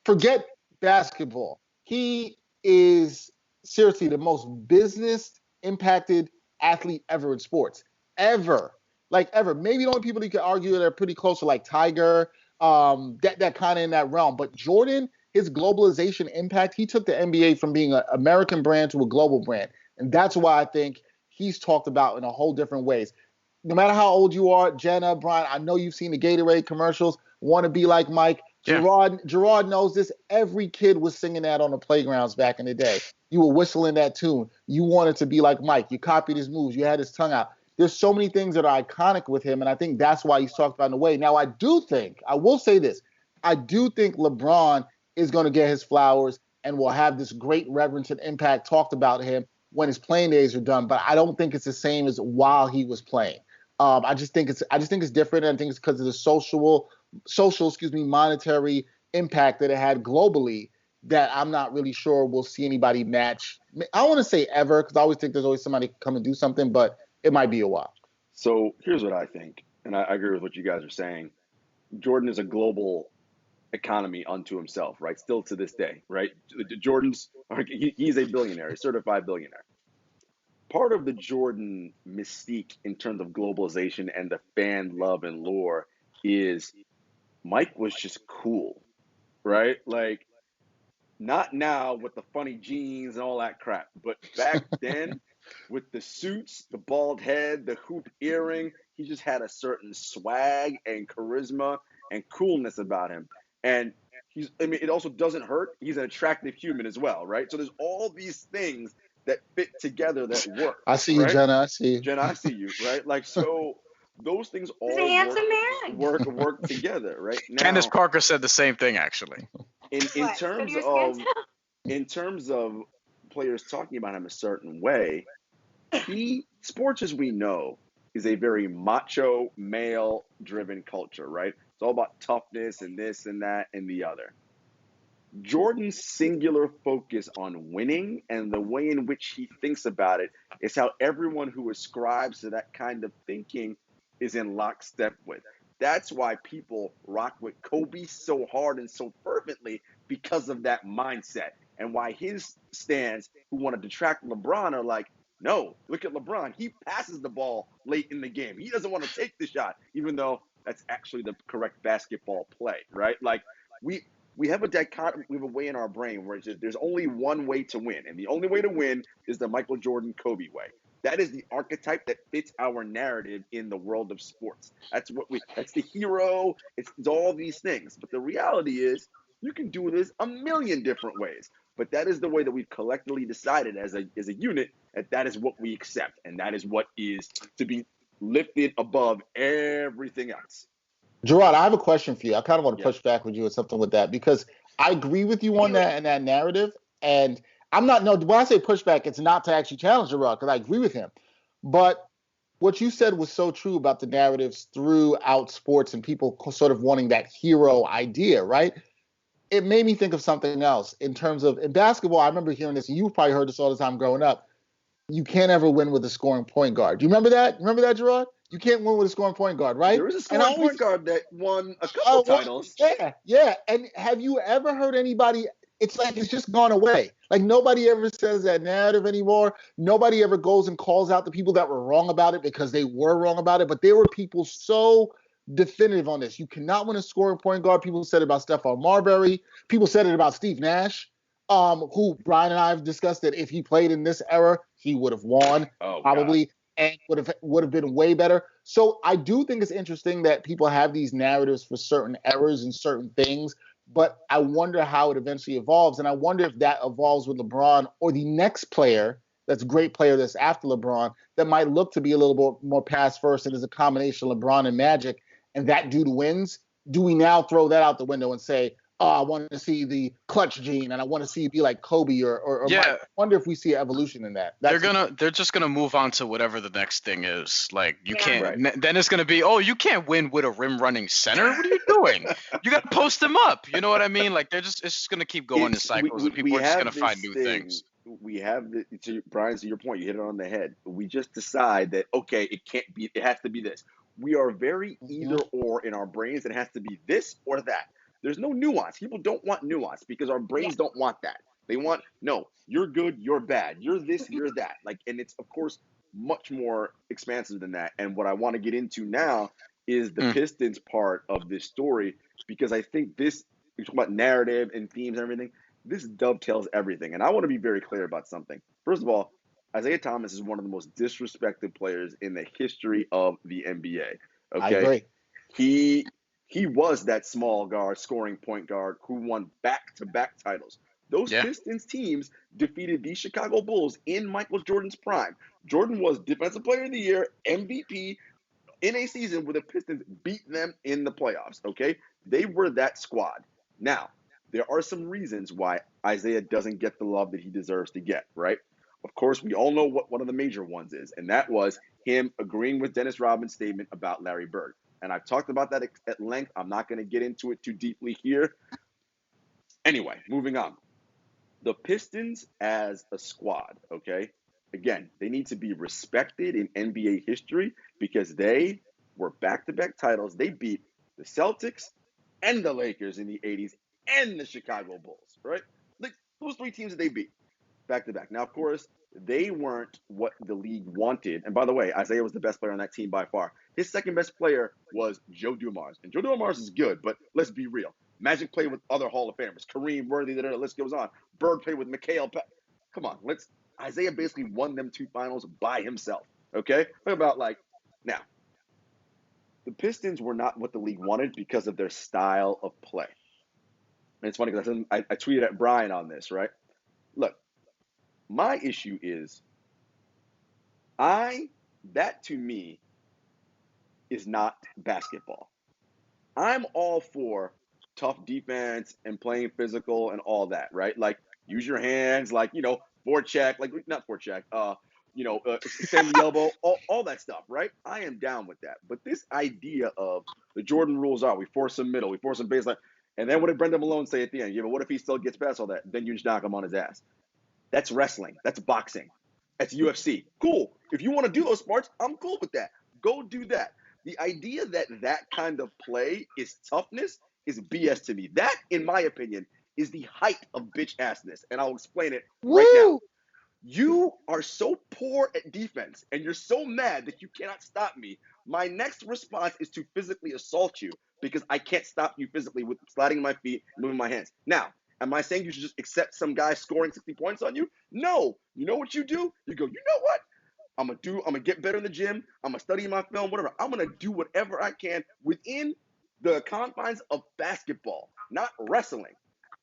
forget basketball. He is seriously the most business impacted athlete ever in sports. Ever. Like ever. Maybe the only people you could argue that are pretty close are like Tiger, that kind of in that realm. But Jordan, his globalization impact, he took the NBA from being an American brand to a global brand. And that's why I think he's talked about in a whole different ways. No matter how old you are, Jenna, Bryan, I know you've seen the Gatorade commercials, want to be like Mike. Yeah. Jarod knows this. Every kid was singing that on the playgrounds back in the day. You were whistling that tune. You wanted to be like Mike. You copied his moves. You had his tongue out. There's so many things that are iconic with him, and I think that's why he's talked about in a way. Now, I will say this, I do think LeBron is going to get his flowers and will have this great reverence and impact talked about him when his playing days are done, but I don't think it's the same as while he was playing. I just think it's different, and I think it's because of the social, monetary impact that it had globally that I'm not really sure we'll see anybody match. I don't want to say ever, because I always think there's always somebody come and do something, but it might be a while. So here's what I think, and I agree with what you guys are saying. Jordan is a global economy unto himself, right? Still to this day, right? He's a billionaire, a certified billionaire. Part of the Jordan mystique in terms of globalization and the fan love and lore is Mike was just cool, right? Like, not now with the funny jeans and all that crap, but back then with the suits, the bald head, the hoop earring, he just had a certain swag and charisma and coolness about him. And it also doesn't hurt. He's an attractive human as well, right? So there's all these things that fit together that work. I see you, right? Jenna. I see you. Jenna, I see you, right? Like, so those things all He's a handsome man. work together, right? Now, Candace Parker said the same thing, actually. in What? terms Good of skin? in terms of players talking about him a certain way, sports as we know is a very macho, male-driven culture, right? It's all about toughness and this and that and the other. Jordan's singular focus on winning and the way in which he thinks about it is how everyone who ascribes to that kind of thinking is in lockstep with. That's why people rock with Kobe so hard and so fervently, because of that mindset. And why his stands who want to detract LeBron are like, no, look at LeBron. He passes the ball late in the game. He doesn't want to take the shot, even though that's actually the correct basketball play, right? Like, we have a dichotomy, we have a way in our brain where it's just, there's only one way to win, and the only way to win is the Michael Jordan Kobe way. That is the archetype that fits our narrative in the world of sports. That's the hero. It's all these things. But the reality is, you can do this a million different ways. But that is the way that we've collectively decided as a unit that is what we accept, and that is what is to be lifted above everything else. Jarod, I have a question for you. I kind of want to Yeah. push back with you or something with that, because I agree with you on that and that narrative. And when I say pushback, it's not to actually challenge Jarod, because I agree with him. But what you said was so true about the narratives throughout sports and people sort of wanting that hero idea, right? It made me think of something else in terms of in basketball. I remember hearing this, and you've probably heard this all the time growing up. You can't ever win with a scoring point guard. Do you remember that? Remember that, Jarod? You can't win with a scoring point guard, right? There is a scoring point guard that won a couple titles. Yeah. And have you ever heard anybody? It's like it's just gone away. Like nobody ever says that narrative anymore. Nobody ever goes and calls out the people that were wrong about it because they were wrong about it. But there were people so definitive on this. You cannot win a scoring point guard. People said it about Stephon Marbury. People said it about Steve Nash, who Bryan and I have discussed that if he played in this era, he would have won probably. God. And would have been way better. So I do think it's interesting that people have these narratives for certain errors and certain things, but I wonder how it eventually evolves. And I wonder if that evolves with LeBron or the next player that's a great player that's after LeBron that might look to be a little bit more pass first and is a combination of LeBron and Magic, and that dude wins. do we now throw that out the window and say, oh, I want to see the clutch gene and I want to see you be like Kobe or Yeah. Mike? I wonder if we see evolution in that. They're just gonna move on to whatever the next thing is. Like you Yeah. can't. Right. Then it's gonna be, oh, you can't win with a rim running center. What are you doing? You gotta post them up. You know what I mean? Like it's just gonna keep going in cycles, and people are just gonna find new things. We have Brian, to your point, you hit it on the head. We just decide that, okay, it has to be this. We are very either or in our brains. It has to be this or that. There's no nuance. People don't want nuance because our brains don't want that. They want, no, you're good, you're bad. You're this, you're that. And it's, of course, much more expansive than that. And what I want to get into now is the Pistons part of this story, because I think this, we talk about narrative and themes and everything, this dovetails everything. And I want to be very clear about something. First of all, Isaiah Thomas is one of the most disrespected players in the history of the NBA. Okay? I agree. He was that small guard, scoring point guard who won back-to-back titles. Those Pistons teams defeated the Chicago Bulls in Michael Jordan's prime. Jordan was Defensive Player of the Year, MVP, in a season where the Pistons beat them in the playoffs, okay? They were that squad. Now, there are some reasons why Isaiah doesn't get the love that he deserves to get, right? Of course, we all know what one of the major ones is, and that was him agreeing with Dennis Rodman's statement about Larry Bird. And I've talked about that at length. I'm not going to get into it too deeply here. Anyway, moving on. The Pistons as a squad, okay? Again, they need to be respected in NBA history because they were back-to-back titles. They beat the Celtics and the Lakers in the 80s and the Chicago Bulls, right? Like, those three teams that they beat back-to-back. Now, of course, they weren't what the league wanted. And by the way, Isaiah was the best player on that team by far. His second best player was Joe Dumars. And Joe Dumars is good, but let's be real. Magic played with other Hall of Famers. Kareem, Worthy, the list goes on. Bird played with Mikhail. Come on, Isaiah basically won them two finals by himself, okay? Think about, now, the Pistons were not what the league wanted because of their style of play. And it's funny because I tweeted at Bryan on this, right? Look, my issue is that to me is not basketball. I'm all for tough defense and playing physical and all that, right? Like, use your hands, forecheck, not forecheck, extend the elbow, all that stuff, right? I am down with that. But this idea of the Jordan rules are, we force him middle, we force him baseline, and then what did Brendan Malone say at the end? Yeah, but what if he still gets past all that? Then you just knock him on his ass. That's wrestling. That's boxing. That's UFC. Cool. If you want to do those parts, I'm cool with that. Go do that. The idea that kind of play is toughness is BS to me. That, in my opinion, is the height of bitch-assness, and I'll explain it right now. You are so poor at defense, and you're so mad that you cannot stop me. My next response is to physically assault you because I can't stop you physically with sliding my feet, moving my hands. Now, am I saying you should just accept some guy scoring 60 points on you? No. You know what you do? You go, you know what? I'm gonna get better in the gym. I'm gonna study my film, whatever. I'm gonna do whatever I can within the confines of basketball, not wrestling.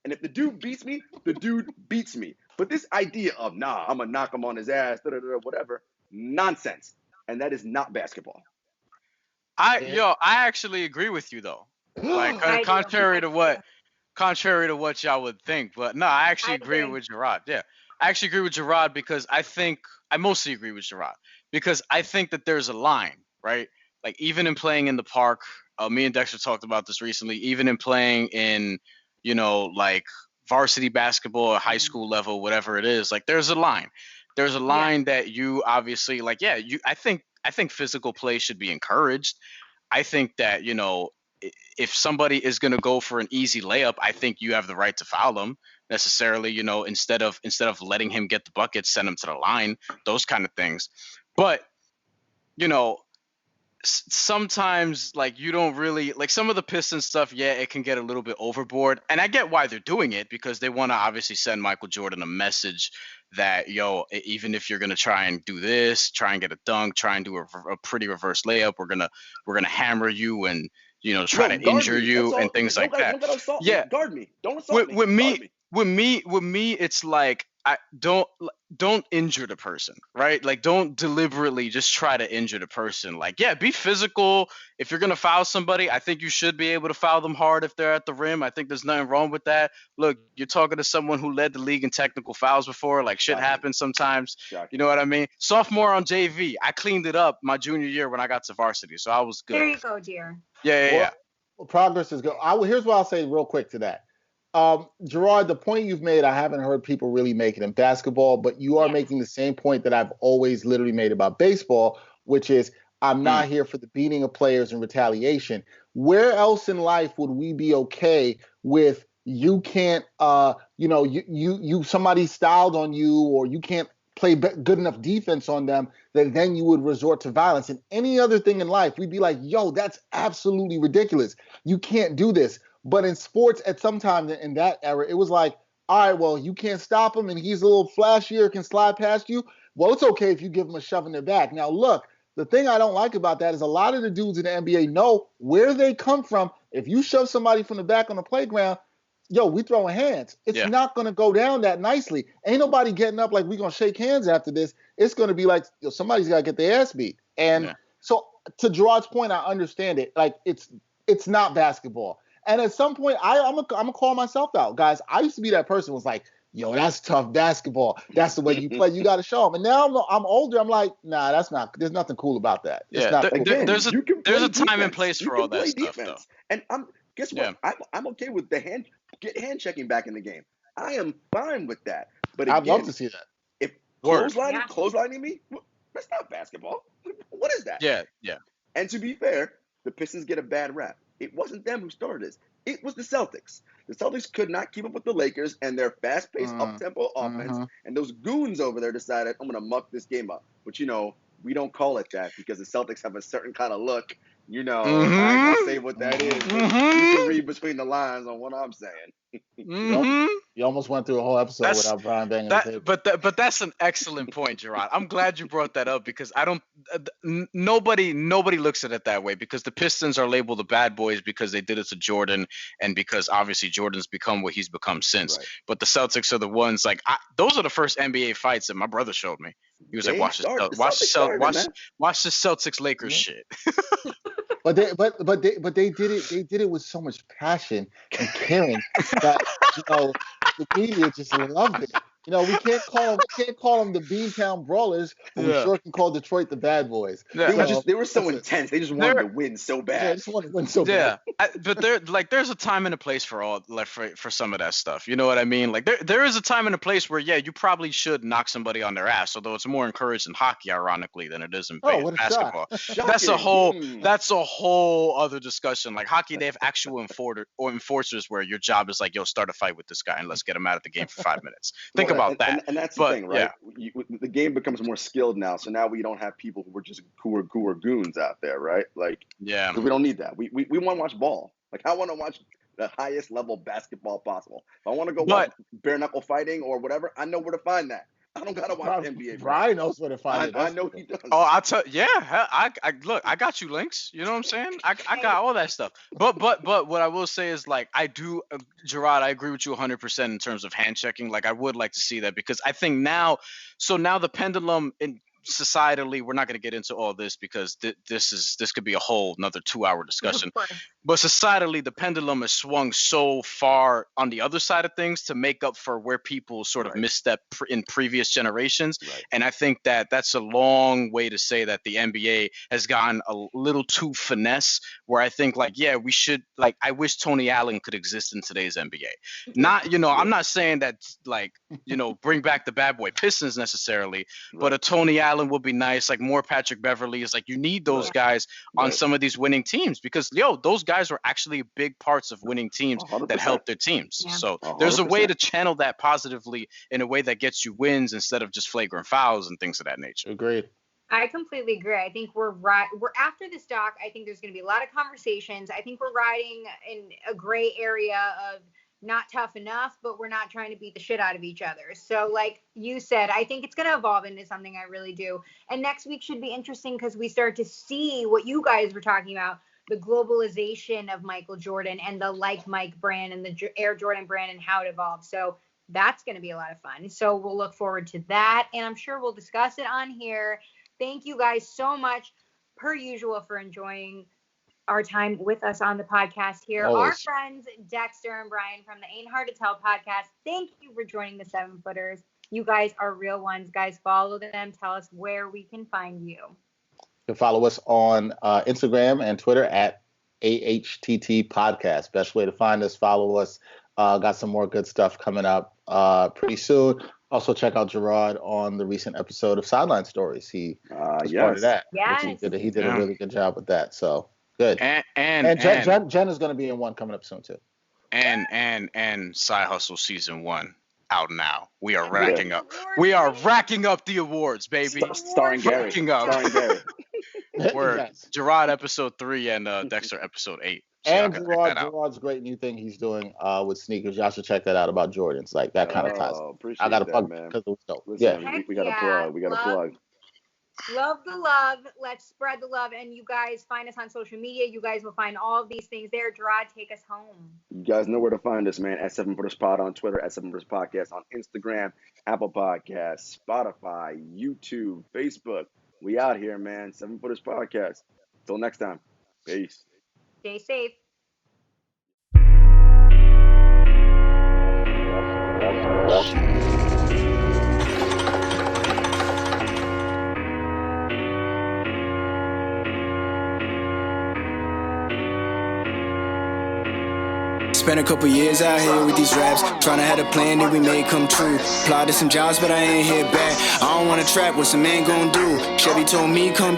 And if the dude beats me, the dude beats me. But this idea of, I'm gonna knock him on his ass, whatever, nonsense. And that is not basketball. I actually agree with you though. Like contrary to what y'all would think, but no, I actually agree with Jarod. Yeah, I actually agree with Jarod because I mostly agree with Jarod because I think that there's a line, right? Like even in playing in the park, me and Dexter talked about this recently. Even in playing in, like varsity basketball or high school level, whatever it is, like there's a line. There's a line that you obviously I think physical play should be encouraged. I think that, if somebody is going to go for an easy layup, I think you have the right to foul them necessarily, instead of letting him get the bucket, send him to the line, those kind of things. But, sometimes you don't really like some of the Pistons stuff. Yeah, it can get a little bit overboard, and I get why they're doing it because they want to obviously send Michael Jordan a message that even if you're gonna try and do this, try and get a dunk, try and do a pretty reverse layup, we're gonna hammer you and try to injure you and things like that. Yeah, guard me. Don't assault me. With me, it's like don't injure the person, right? Like, don't deliberately just try to injure the person. Like, yeah, be physical. If you're gonna foul somebody, I think you should be able to foul them hard if they're at the rim. I think there's nothing wrong with that. Look, you're talking to someone who led the league in technical fouls before. Like, shit Shocking. happens sometimes. Shocking. You know what I mean? Sophomore on JV, I cleaned it up my junior year when I got to varsity, so I was good. There you go, dear. Yeah. Well, progress is good. Here's what I'll say real quick to that. Jarod, the point you've made, I haven't heard people really make it in basketball, but you are making the same point that I've always literally made about baseball, which is I'm not here for the beating of players and retaliation. Where else in life would we be okay with you can't, somebody styled on you, or you can't play good enough defense on them, that then you would resort to violence? And any other thing in life, we'd be like, yo, that's absolutely ridiculous. You can't do this. But in sports, at some time in that era, it was like, all right, well, you can't stop him, and he's a little flashier, can slide past you. Well, it's okay if you give him a shove in their back. Now, look, the thing I don't like about that is a lot of the dudes in the NBA know where they come from. If you shove somebody from the back on the playground, yo, we throwing hands. It's not going to go down that nicely. Ain't nobody getting up like we going to shake hands after this. It's going to be like, yo, somebody's got to get their ass beat. And so to Gerard's point, I understand it. Like, it's not basketball. And at some point, I'm gonna call myself out, guys. I used to be that person who was like, yo, that's tough basketball. That's the way you play. You got to show them. And now I'm older. I'm like, nah, that's not. There's nothing cool about that. It's not cool. Again, there's a time and place for all that stuff, though. And guess what? I'm okay with the hand checking back in the game. I am fine with that. But again, I'd love to see that. If clotheslining me, that's not basketball. What is that? Yeah. And to be fair, the Pistons get a bad rap. It wasn't them who started this. It was the Celtics. The Celtics could not keep up with the Lakers and their fast-paced, up-tempo offense. And those goons over there decided, I'm going to muck this game up. But, we don't call it that because the Celtics have a certain kind of look. I ain't going to say what that is. You can read between the lines on what I'm saying. You almost went through a whole episode without Bryan banging the table. But that's an excellent point, Jarod. I'm glad you brought that up because nobody looks at it that way, because the Pistons are labeled the bad boys because they did it to Jordan, and because obviously Jordan's become what he's become since. Right. But the Celtics are the ones, like, those are the first NBA fights that my brother showed me. He was like, watch the Celtics Lakers shit. But they did it. They did it with so much passion and caring that the media just loved it. We can't call them the Beantown Brawlers, but we sure can call Detroit the Bad Boys. Yeah. They were so intense. They just wanted to win so bad. Yeah, just wanted to win so bad. But there's a time and a place for all, like, for some of that stuff. You know what I mean? Like, there is a time and a place where you probably should knock somebody on their ass. Although it's more encouraged in hockey, ironically, than it is in basketball. That's a whole other discussion. Like, hockey, they have actual enforcers where your job is like, yo, start a fight with this guy and let's get him out of the game for 5 minutes. Think about that. And that's the thing, right? The game becomes more skilled now, so now we don't have people who are goons out there, right? Like, we don't need that. We want to watch ball. Like, I want to watch the highest level basketball possible. If I want to go watch bare knuckle fighting or whatever, I know where to find that. I don't gotta watch NBA. Bryan knows where to find it. I know he does. Oh, I'll tell. Yeah, I look. I got you links. You know what I'm saying? I got all that stuff. But what I will say is, like, I do, Jarod, I agree with you 100% in terms of hand checking. Like, I would like to see that, because I think now the pendulum in societally, we're not going to get into all this because this could be a whole another 2-hour discussion. But societally, the pendulum has swung so far on the other side of things to make up for where people sort of misstep in previous generations. Right. And I think that's a long way to say that the NBA has gotten a little too finesse, where I think, like, we should, like, I wish Tony Allen could exist in today's NBA. Not, I'm not saying that, like, bring back the bad boy Pistons necessarily, but a Tony Allen would be nice, like more Patrick Beverley. Is like, you need those guys on some of these winning teams, because those guys were actually big parts of winning teams 100%. That helped their teams. Yeah. So 100%. There's a way to channel that positively in a way that gets you wins instead of just flagrant fouls and things of that nature. Agreed. I completely agree. I think we're after this doc. I think there's going to be a lot of conversations. I think we're riding in a gray area of not tough enough, but we're not trying to beat the shit out of each other. So like you said, I think it's going to evolve into something. I really do. And next week should be interesting because we start to see what you guys were talking about, the globalization of Michael Jordan and the Like Mike brand and the Air Jordan brand and how it evolved. So That's going to be a lot of fun. So we'll look forward to that. And I'm sure we'll discuss it on here. Thank you guys so much, per usual, for enjoying our time with us on the podcast here. Always. Our friends, Dexter and Bryan from the Ain't Hard to Tell podcast. Thank you for joining the 7-footers. You guys are real ones. Guys, follow them. Tell us where we can find you. You can follow us on Instagram and Twitter at AHTT Podcast. Best way to find us, follow us. Got some more good stuff coming up pretty soon. Also, check out Jarod on the recent episode of Sideline Stories. He was part of that. Yes. Which he did a really good job with that. So good. And Jenna's going to be in one coming up soon too. And Side Hustle season 1 out now. We are racking up. We are racking up the awards, baby. Starring Gary. Racking up. Starring Gary. We're Yes. Gerard episode 3 and Dexter episode 8. So And y'all gotta check that out. Gerard's great new thing he's doing with sneakers. Y'all should check that out about Jordans. Like that kind of ties. Appreciate I got to that, plug man. because it was dope. Listen, Yeah. we got to plug. We got to plug. Love the love. Let's spread the love. And you guys find us on social media. You guys will find all of these things there. Gerard, take us home. You guys know where to find us, man. At 7-footers Pod on Twitter, at 7-footers Podcast on Instagram, Apple Podcasts, Spotify, YouTube, Facebook. We out here, man. 7-footers Podcast. Till next time. Peace. Stay safe. Spent a couple years out here with these raps, trying to have a plan that we made come true. Applied to some jobs, but I ain't hit back. I don't wanna trap, what's a man gonna do? Chevy told me come